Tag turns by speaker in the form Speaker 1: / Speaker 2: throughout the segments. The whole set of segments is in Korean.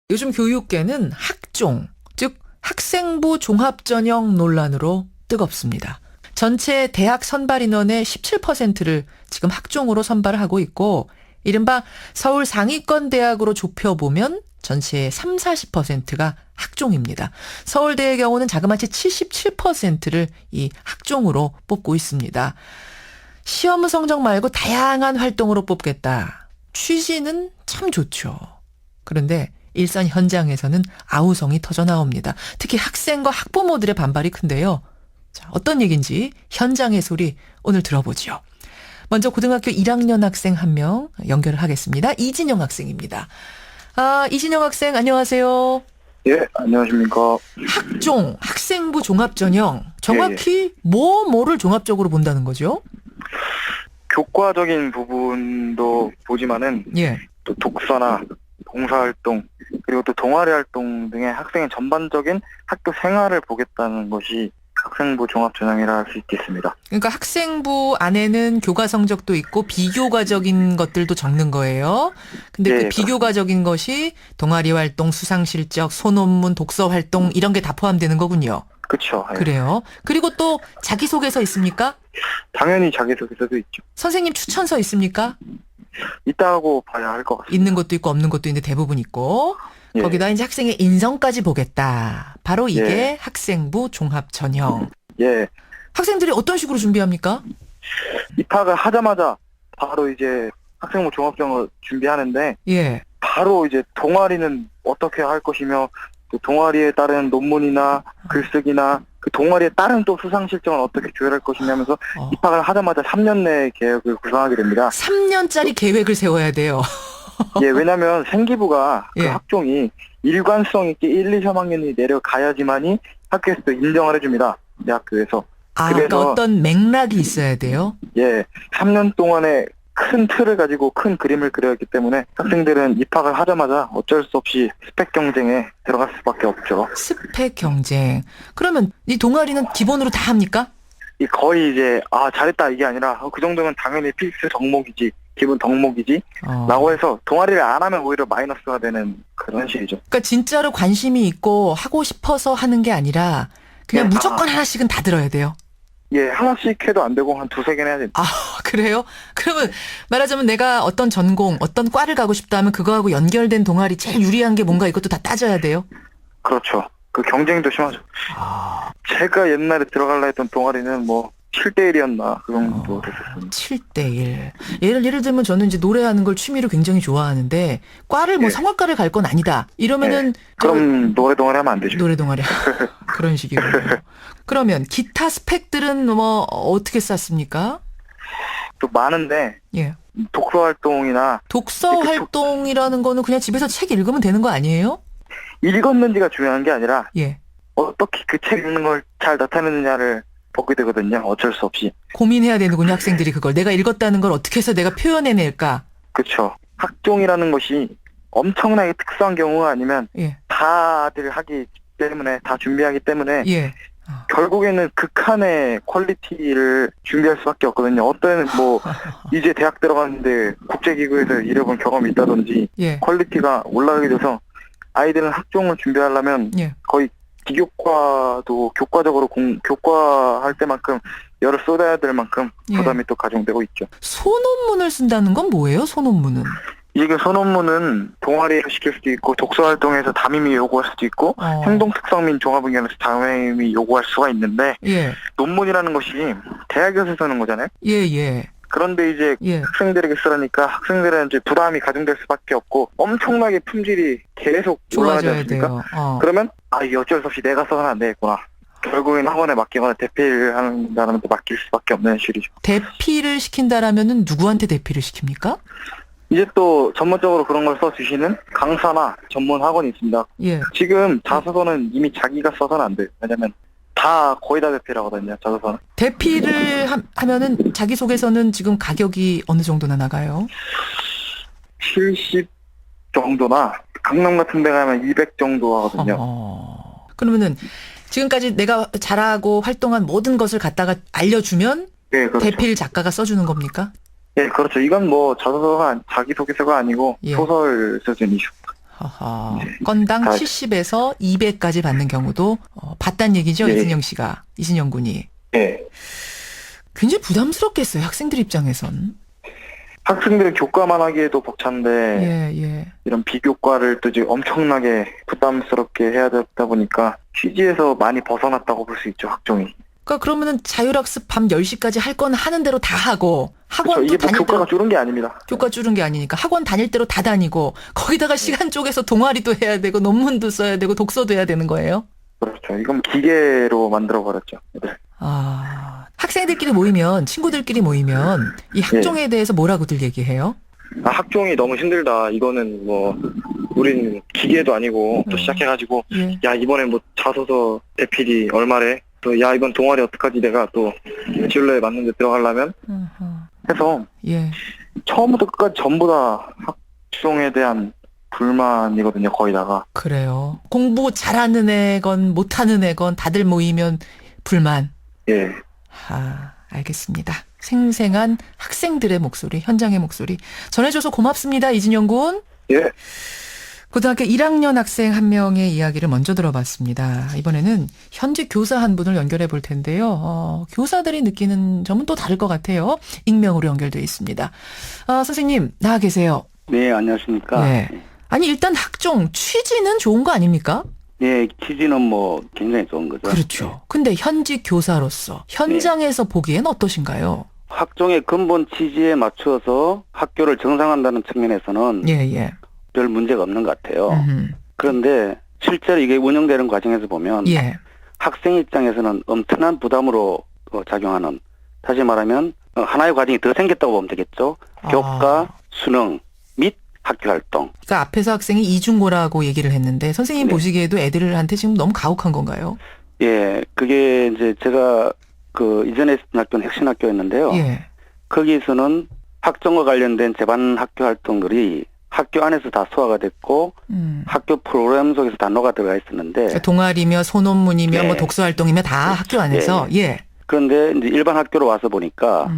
Speaker 1: 요즘 교육계는 학종, 즉 학생부 종합전형 논란으로 뜨겁습니다. 전체 대학 선발 인원의 17%를 지금 학종으로 선발을 하고 있고 이른바 서울 상위권 대학으로 좁혀보면 전체의 40%가 학종입니다. 서울대의 경우는 자그마치 77%를 이 학종으로 뽑고 있습니다. 시험 성적 말고 다양한 활동으로 뽑겠다. 취지는 참 좋죠. 그런데 일선 현장에서는 아우성이 터져 나옵니다. 특히 학생과 학부모들의 반발이 큰데요. 자, 어떤 얘기인지 현장의 소리 오늘 들어보죠. 먼저 고등학교 1학년 학생 한 명 연결을 하겠습니다. 이진영 학생입니다. 이진영 학생 안녕하세요.
Speaker 2: 예, 안녕하십니까.
Speaker 1: 학종, 학생부 종합전형. 정확히 뭐를 종합적으로 본다는 거죠?
Speaker 2: 교과적인 부분도 보지만은
Speaker 1: 예.
Speaker 2: 또 독서나 봉사활동 그리고 또 동아리 활동 등의 학생의 전반적인 학교 생활을 보겠다는 것이 학생부 종합전형이라 할 수 있겠습니다.
Speaker 1: 그러니까 학생부 안에는 교과 성적도 있고 비교과적인 것들도 적는 거예요. 근데
Speaker 2: 예,
Speaker 1: 그 비교과적인 것이 동아리 활동, 수상 실적, 소논문, 독서 활동 이런 게 다 포함되는 거군요.
Speaker 2: 그렇죠. 예.
Speaker 1: 그래요. 그리고 또 자기소개서 있습니까?
Speaker 2: 당연히 자기소개서도 있죠.
Speaker 1: 선생님 추천서 있습니까?
Speaker 2: 있다고 봐야 할 것 같습니다.
Speaker 1: 있는 것도 있고 없는 것도 있는데 대부분 있고
Speaker 2: 예.
Speaker 1: 거기다 이제 학생의 인성까지 보겠다. 바로 이게
Speaker 2: 예.
Speaker 1: 학생부 종합전형.
Speaker 2: 예,
Speaker 1: 학생들이 어떤 식으로 준비합니까?
Speaker 2: 입학을 하자마자 바로 이제 학생부 종합전형을 준비하는데
Speaker 1: 예.
Speaker 2: 바로 이제 동아리는 어떻게 할 것이며 또 동아리에 따른 논문이나 글쓰기나 그 동아리에 따른 또 수상 실적은 어떻게 조율할 것이냐면서 입학을 하자마자 3년 내 계획을 구성하게 됩니다.
Speaker 1: 3년짜리 계획을 세워야 돼요.
Speaker 2: 예, 왜냐하면 생기부가 그
Speaker 1: 예.
Speaker 2: 학종이 일관성 있게 1, 2, 3학년이 내려가야지만이 학교에서 또 인정을 해줍니다. 대학교에서.
Speaker 1: 그러니까
Speaker 2: 그래서
Speaker 1: 어떤 맥락이 있어야 돼요?
Speaker 2: 예, 3년 동안에 큰 틀을 가지고 큰 그림을 그려야했기 때문에 학생들은 입학을 하자마자 어쩔 수 없이 스펙 경쟁에 들어갈 수밖에 없죠.
Speaker 1: 스펙 경쟁. 그러면 이 동아리는 기본으로 다 합니까?
Speaker 2: 이 거의 이제 잘했다 이게 아니라 그 정도면 당연히 필수 덕목이지 기본 덕목이지 라고 해서 동아리를 안 하면 오히려 마이너스가 되는 그런 식이죠.
Speaker 1: 그러니까 진짜로 관심이 있고 하고 싶어서 하는 게 아니라 그냥
Speaker 2: 예,
Speaker 1: 무조건 하나씩은 다 들어야 돼요.
Speaker 2: 예, 하나씩 해도 안 되고 한 두세 개는 해야 됩니다.
Speaker 1: 그래요? 그러면 말하자면 내가 어떤 전공, 어떤 과를 가고 싶다 하면 그거하고 연결된 동아리 제일 유리한 게 뭔가 이것도 다 따져야 돼요?
Speaker 2: 그렇죠. 그 경쟁도 심하죠. 제가 옛날에 들어갈라 했던 동아리는 뭐 7대1이었나 그 정도 됐었습니다.
Speaker 1: 7대1. 예를 들면 저는 이제 노래하는 걸 취미로 굉장히 좋아하는데 과를 뭐
Speaker 2: 예.
Speaker 1: 성악과를 갈 건 아니다. 이러면은
Speaker 2: 그럼 노래 동아리 하면 안 되죠.
Speaker 1: 노래 동아리 그런 식이군요. 그러면 기타 스펙들은 뭐 어떻게 쌌습니까?
Speaker 2: 또 많은데
Speaker 1: 예.
Speaker 2: 독서 활동이나
Speaker 1: 독서
Speaker 2: 이렇게
Speaker 1: 활동이라는 거는 그냥 집에서 책 읽으면 되는 거 아니에요?
Speaker 2: 읽었는지가 중요한 게 아니라
Speaker 1: 예.
Speaker 2: 어떻게 그 책 읽는 걸 잘 나타내느냐를 보게 되거든요. 어쩔 수 없이.
Speaker 1: 고민해야 되는군요, 학생들이 그걸. 내가 읽었다는 걸 어떻게 해서 내가 표현해낼까?
Speaker 2: 그렇죠. 학종이라는 것이 엄청나게 특수한 경우가 아니면
Speaker 1: 예.
Speaker 2: 다들 하기 때문에 다 준비하기 때문에
Speaker 1: 예.
Speaker 2: 결국에는 극한의 퀄리티를 준비할 수밖에 없거든요. 어떤 뭐 이제 대학 들어갔는데 국제기구에서 일해본 경험이 있다든지
Speaker 1: 예.
Speaker 2: 퀄리티가 올라가게 돼서 아이들은 학종을 준비하려면
Speaker 1: 예.
Speaker 2: 거의 기교과도 교과적으로 교과할 때만큼 열을 쏟아야 될 만큼
Speaker 1: 예.
Speaker 2: 부담이 또 가중되고 있죠.
Speaker 1: 소논문을 쓴다는 건 뭐예요, 소논문은?
Speaker 2: 이게 소논문은 동아리에서 시킬 수도 있고 독서활동에서 담임이 요구할 수도 있고 행동특성 및 종합의견에서 담임이 요구할 수가 있는데
Speaker 1: 예.
Speaker 2: 논문이라는 것이 대학에서 쓰는 거잖아요.
Speaker 1: 예, 예.
Speaker 2: 그런데 이제
Speaker 1: 예.
Speaker 2: 학생들에게 쓰라니까 학생들은 이제 부담이 가중될 수밖에 없고 엄청나게 품질이 계속 올라가지
Speaker 1: 좋아져야
Speaker 2: 않습니까?
Speaker 1: 돼요.
Speaker 2: 그러면 이게 어쩔 수 없이 내가 써서는 안 되겠구나. 결국엔 학원에 맡기거나 대피를 하는 사람한테 맡길 수밖에 없는 실이죠.
Speaker 1: 대피를 시킨다라면은 누구한테 대피를 시킵니까?
Speaker 2: 이제 또 전문적으로 그런 걸 써주시는 강사나 전문 학원이 있습니다.
Speaker 1: 예.
Speaker 2: 지금 자소서는 이미 자기가 써서는 안 돼요. 왜냐면 다 거의 다 대피를 하거든요. 자소서는.
Speaker 1: 대피를 하면은 자기소개서는 지금 가격이 어느 정도나 나가요?
Speaker 2: 70 정도나 강남 같은 데 가면 200 정도 하거든요.
Speaker 1: 그러면은 지금까지 내가 잘하고 활동한 모든 것을 갖다가 알려주면
Speaker 2: 네, 그렇죠.
Speaker 1: 대필 작가가 써주는 겁니까?
Speaker 2: 네, 그렇죠. 이건 뭐 자소서가 자기소개서가 아니고
Speaker 1: 예.
Speaker 2: 소설 수준이죠.
Speaker 1: 하하. 건당
Speaker 2: 다-
Speaker 1: 70에서 200까지 받는 경우도 봤단 얘기죠,
Speaker 2: 예.
Speaker 1: 이진영 군이.
Speaker 2: 예.
Speaker 1: 굉장히 부담스럽겠어요, 학생들 입장에선.
Speaker 2: 학생들은 교과만 하기에도 벅찬데
Speaker 1: 예, 예.
Speaker 2: 이런 비교과를 또 이제 엄청나게 부담스럽게 해야 되다 보니까 취지에서 많이 벗어났다고 볼 수 있죠, 학종이.
Speaker 1: 그러니까 그러면은 자율학습 밤 10시까지 할 건 하는 대로 다 하고
Speaker 2: 그렇죠.
Speaker 1: 학원도
Speaker 2: 이게 뭐
Speaker 1: 다닐
Speaker 2: 교과가
Speaker 1: 대로
Speaker 2: 줄은 게 아닙니다.
Speaker 1: 교과 줄은 게 아니니까 학원 다닐 대로 다 다니고 거기다가 시간 쪼개서 동아리도 해야 되고 논문도 써야 되고 독서도 해야 되는 거예요?
Speaker 2: 그렇죠. 이건 기계로 만들어 버렸죠. 네.
Speaker 1: 아, 학생들끼리 모이면 친구들끼리 모이면 이 학종에 대해서 뭐라고들 얘기해요?
Speaker 2: 아, 학종이 너무 힘들다. 이거는 뭐 우린 기계도 아니고 또 시작해가지고
Speaker 1: 예.
Speaker 2: 야 이번에 뭐 자소서 대필이 얼마래? 또 야 이번 동아리 어떡하지? 내가 또 진로에 맞는데 들어가려면
Speaker 1: 어허.
Speaker 2: 해서
Speaker 1: 예.
Speaker 2: 처음부터 끝까지 전부 다 학종에 대한 불만이거든요. 거의다가.
Speaker 1: 그래요. 공부 잘하는 애건 못하는 애건 다들 모이면 불만.
Speaker 2: 예.
Speaker 1: 아, 알겠습니다. 생생한 학생들의 목소리, 현장의 목소리 전해줘서 고맙습니다. 이진영 군.
Speaker 2: 예.
Speaker 1: 고등학교 1학년 학생 한 명의 이야기를 먼저 들어봤습니다. 이번에는 현재 교사 한 분을 연결해 볼 텐데요. 교사들이 느끼는 점은 또 다를 것 같아요. 익명으로 연결되어 있습니다. 선생님 나와 계세요.
Speaker 3: 네, 안녕하십니까.
Speaker 1: 네. 아니 일단 학종 취지는 좋은 거 아닙니까?
Speaker 3: 네, 취지는 뭐 굉장히 좋은 거죠.
Speaker 1: 그렇죠. 근데 현직 교사로서 현장에서 보기엔 어떠신가요?
Speaker 3: 학종의 근본 취지에 맞추어서 학교를 정상화한다는 측면에서는
Speaker 1: 예, 예.
Speaker 3: 별 문제가 없는 것 같아요.
Speaker 1: 음흠.
Speaker 3: 그런데 실제로 이게 운영되는 과정에서 보면
Speaker 1: 예.
Speaker 3: 학생 입장에서는 엄청난 부담으로 작용하는, 다시 말하면 하나의 과정이 더 생겼다고 보면 되겠죠. 교과, 수능 및 학교 활동.
Speaker 1: 그러니까 앞에서 학생이 이중고라고 얘기를 했는데 선생님
Speaker 3: 네.
Speaker 1: 보시기에도 애들한테 지금 너무 가혹한 건가요?
Speaker 3: 예, 그게 이제 제가 이전에 있던 학교는 혁신학교였는데요.
Speaker 1: 예.
Speaker 3: 거기에서는 학종과 관련된 제반 학교 활동들이 학교 안에서 다 소화가 됐고 학교 프로그램 속에서 다 녹아 들어가 있었는데
Speaker 1: 그러니까 동아리며 소논문이며
Speaker 3: 네.
Speaker 1: 뭐 독서활동이며 다 학교 안에서 예.
Speaker 3: 그런데 이제 일반 학교로 와서 보니까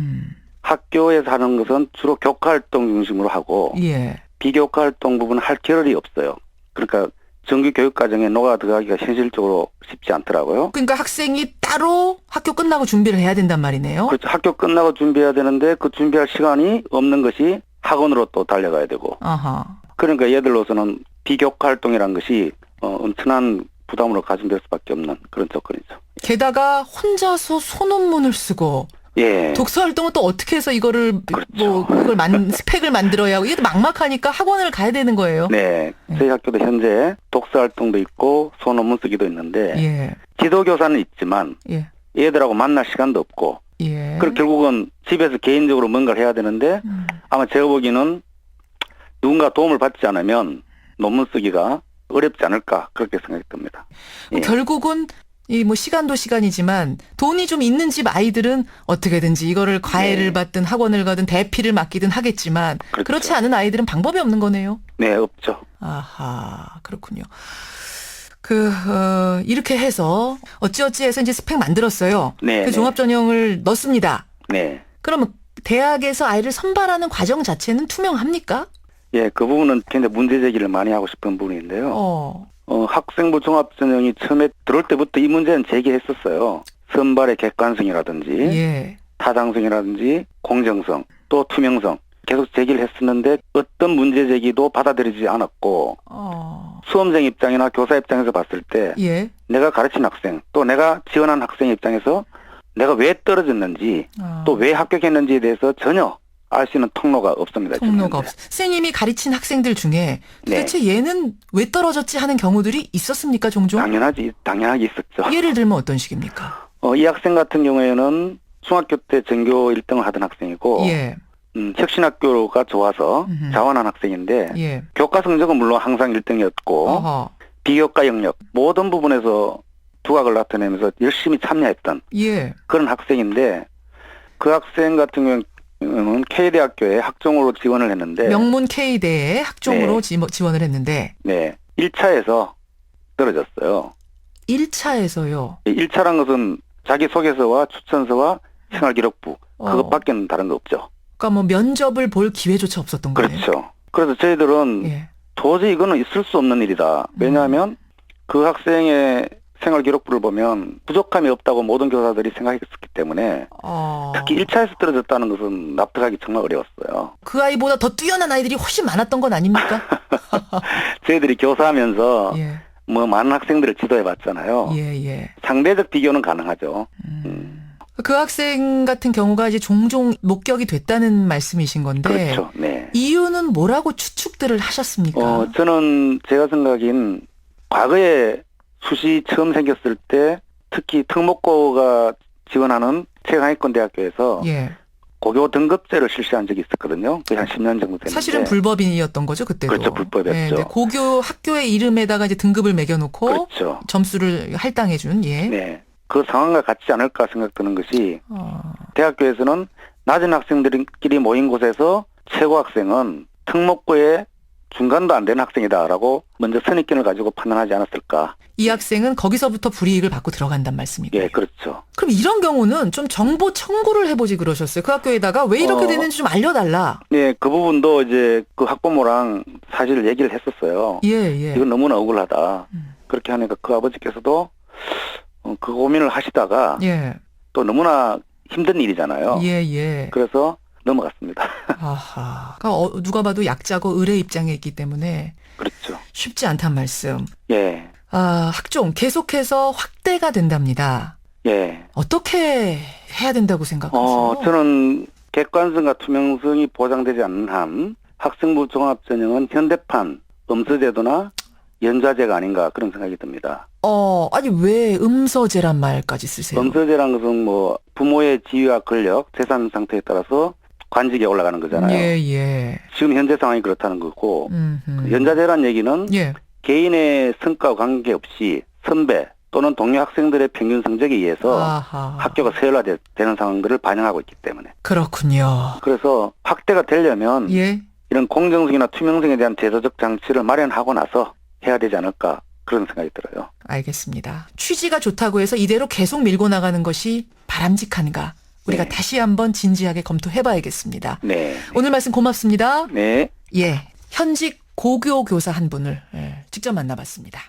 Speaker 3: 학교에서 하는 것은 주로 교과 활동 중심으로 하고
Speaker 1: 예.
Speaker 3: 비교과 활동 부분은 할 겨를이 없어요. 그러니까 정규 교육 과정에 녹아 들어가기가 현실적으로 쉽지 않더라고요.
Speaker 1: 그러니까 학생이 따로 학교 끝나고 준비를 해야 된단 말이네요.
Speaker 3: 그렇죠. 학교 끝나고 준비해야 되는데 그 준비할 시간이 없는 것이 학원으로 또 달려가야 되고.
Speaker 1: 아하.
Speaker 3: 그러니까 얘들로서는 비교과 활동이라는 것이 엄청난 부담으로 가중될 수밖에 없는 그런 조건이죠.
Speaker 1: 게다가 혼자서 소논문을 쓰고
Speaker 3: 예.
Speaker 1: 독서활동은 또 어떻게 해서 이거를
Speaker 3: 그렇죠.
Speaker 1: 그걸 스펙을 만들어야 하고 이게 막막하니까 학원을 가야 되는 거예요.
Speaker 3: 네. 저희 학교도 현재 독서 활동도 있고 소논문 쓰기도 있는데
Speaker 1: 예.
Speaker 3: 지도교사는 있지만
Speaker 1: 예.
Speaker 3: 얘들하고 만날 시간도 없고
Speaker 1: 예.
Speaker 3: 그리고 결국은 집에서 개인적으로 뭔가를 해야 되는데 아마 제가 보기에는 누군가 도움을 받지 않으면 논문 쓰기가 어렵지 않을까 그렇게 생각이 듭니다. 예.
Speaker 1: 결국은 이 뭐 시간도 시간이지만 돈이 좀 있는 집 아이들은 어떻게든지 이거를 과외를
Speaker 3: 네.
Speaker 1: 받든 학원을 가든 대피를 맡기든 하겠지만
Speaker 3: 그렇죠.
Speaker 1: 그렇지 않은 아이들은 방법이 없는 거네요.
Speaker 3: 네, 없죠.
Speaker 1: 아하, 그렇군요. 이렇게 해서 어찌어찌해서 이제 스펙 만들었어요.
Speaker 3: 네,
Speaker 1: 그
Speaker 3: 네.
Speaker 1: 종합전형을 넣습니다.
Speaker 3: 네.
Speaker 1: 그러면 대학에서 아이를 선발하는 과정 자체는 투명합니까?
Speaker 3: 예, 그 부분은 굉장히 문제 제기를 많이 하고 싶은 부분인데요. 학생부 종합전형이 처음에 들어올 때부터 이 문제는 제기했었어요. 선발의 객관성이라든지
Speaker 1: 예.
Speaker 3: 타당성이라든지 공정성 또 투명성 계속 제기를 했었는데 어떤 문제 제기도 받아들이지 않았고 수험생 입장이나 교사 입장에서 봤을 때
Speaker 1: 예.
Speaker 3: 내가 가르친 학생 또 내가 지원한 학생 입장에서 내가 왜 떨어졌는지 또 왜 합격했는지에 대해서 전혀 알 수 있는 통로가 없습니다.
Speaker 1: 통로가 없어. 선생님이 가르친 학생들 중에 도대체 얘는 왜 떨어졌지 하는 경우들이 있었습니까, 종종?
Speaker 3: 당연하게 있었죠.
Speaker 1: 예를 들면 어떤 식입니까?
Speaker 3: 이 학생 같은 경우에는 중학교 때 전교 1등을 하던 학생이고
Speaker 1: 예.
Speaker 3: 혁신학교가 좋아서 자원한 학생인데
Speaker 1: 예.
Speaker 3: 교과 성적은 물론 항상 1등이었고
Speaker 1: 어허.
Speaker 3: 비교과 영역 모든 부분에서 두각을 나타내면서 열심히 참여했던
Speaker 1: 예.
Speaker 3: 그런 학생인데 그 학생 같은 경우는 K대학교에 학종으로 지원을 했는데
Speaker 1: 명문 K대에 학종으로
Speaker 3: 네.
Speaker 1: 지원을 했는데
Speaker 3: 네, 1차에서 떨어졌어요.
Speaker 1: 1차에서요.
Speaker 3: 1차란 것은 자기소개서와 추천서와 생활기록부 그것밖에는 다른 거 없죠.
Speaker 1: 그러니까 뭐 면접을 볼 기회조차 없었던 거예요.
Speaker 3: 그렇죠. 그래서 저희들은
Speaker 1: 예.
Speaker 3: 도저히 이거는 있을 수 없는 일이다. 왜냐하면 그 학생의 생활 기록부를 보면 부족함이 없다고 모든 교사들이 생각했기 때문에 특히 1차에서 떨어졌다는 것은 납득하기 정말 어려웠어요.
Speaker 1: 그 아이보다 더 뛰어난 아이들이 훨씬 많았던 건 아닙니까?
Speaker 3: 저희들이 교사하면서
Speaker 1: 예.
Speaker 3: 뭐 많은 학생들을 지도해 봤잖아요.
Speaker 1: 예.
Speaker 3: 상대적 비교는 가능하죠.
Speaker 1: 그 학생 같은 경우가 이제 종종 목격이 됐다는 말씀이신 건데.
Speaker 3: 그렇죠. 네.
Speaker 1: 이유는 뭐라고 추측들을 하셨습니까?
Speaker 3: 저는 제가 생각인 과거에 수시 처음 생겼을 때 특히 특목고가 지원하는 최상위권 대학교에서
Speaker 1: 예.
Speaker 3: 고교 등급제를 실시한 적이 있었거든요. 거의 한 10년 정도 됐는데.
Speaker 1: 사실은 불법이었던 거죠, 그때도.
Speaker 3: 그렇죠. 불법이었죠.
Speaker 1: 네, 고교 학교의 이름에다가 이제 등급을 매겨놓고
Speaker 3: 그렇죠.
Speaker 1: 점수를 할당해준. 예.
Speaker 3: 네. 그 상황과 같지 않을까 생각드는 것이 대학교에서는 낮은 학생들끼리 모인 곳에서 최고 학생은 특목고의 중간도 안 되는 학생이다라고 먼저 선입견을 가지고 판단하지 않았을까.
Speaker 1: 이 학생은 거기서부터 불이익을 받고 들어간단 말씀이고.
Speaker 3: 예, 그렇죠.
Speaker 1: 그럼 이런 경우는 좀 정보 청구를 해보지 그러셨어요. 그 학교에다가 왜 이렇게 되는지 좀 알려달라.
Speaker 3: 네, 그 부분도 이제 그 학부모랑 사실 얘기를 했었어요.
Speaker 1: 예.
Speaker 3: 이건 너무나 억울하다. 그렇게 하니까 그 아버지께서도 그 고민을 하시다가
Speaker 1: 예.
Speaker 3: 또 너무나 힘든 일이잖아요.
Speaker 1: 예.
Speaker 3: 그래서 넘어갔습니다.
Speaker 1: 아하. 그러니까 누가 봐도 약자고 을의 입장에 있기 때문에
Speaker 3: 그렇죠.
Speaker 1: 쉽지 않단 말씀.
Speaker 3: 예.
Speaker 1: 학종 계속해서 확대가 된답니다.
Speaker 3: 예.
Speaker 1: 어떻게 해야 된다고 생각하세요?
Speaker 3: 저는 객관성과 투명성이 보장되지 않는 한 학생부 종합전형은 현대판 음서제도나 연좌제가 아닌가 그런 생각이 듭니다.
Speaker 1: 아니 왜 음서제란 말까지 쓰세요?
Speaker 3: 음서제란 것은 뭐 부모의 지위와 권력, 재산 상태에 따라서 관직에 올라가는 거잖아요.
Speaker 1: 예.
Speaker 3: 지금 현재 상황이 그렇다는 거고 연좌제란 얘기는
Speaker 1: 예.
Speaker 3: 개인의 성과와 관계없이 선배 또는 동료 학생들의 평균 성적에 의해서
Speaker 1: 아하.
Speaker 3: 학교가 서열화되는 상황들을 반영하고 있기 때문에.
Speaker 1: 그렇군요.
Speaker 3: 그래서 확대가 되려면
Speaker 1: 예.
Speaker 3: 이런 공정성이나 투명성에 대한 제도적 장치를 마련하고 나서 해야 되지 않을까 그런 생각이 들어요.
Speaker 1: 알겠습니다. 취지가 좋다고 해서 이대로 계속 밀고 나가는 것이 바람직한가? 우리가
Speaker 3: 네.
Speaker 1: 다시 한번 진지하게 검토해봐야겠습니다.
Speaker 3: 네.
Speaker 1: 오늘 말씀 고맙습니다.
Speaker 3: 네.
Speaker 1: 예, 현직 고교 교사 한 분을 직접 만나봤습니다.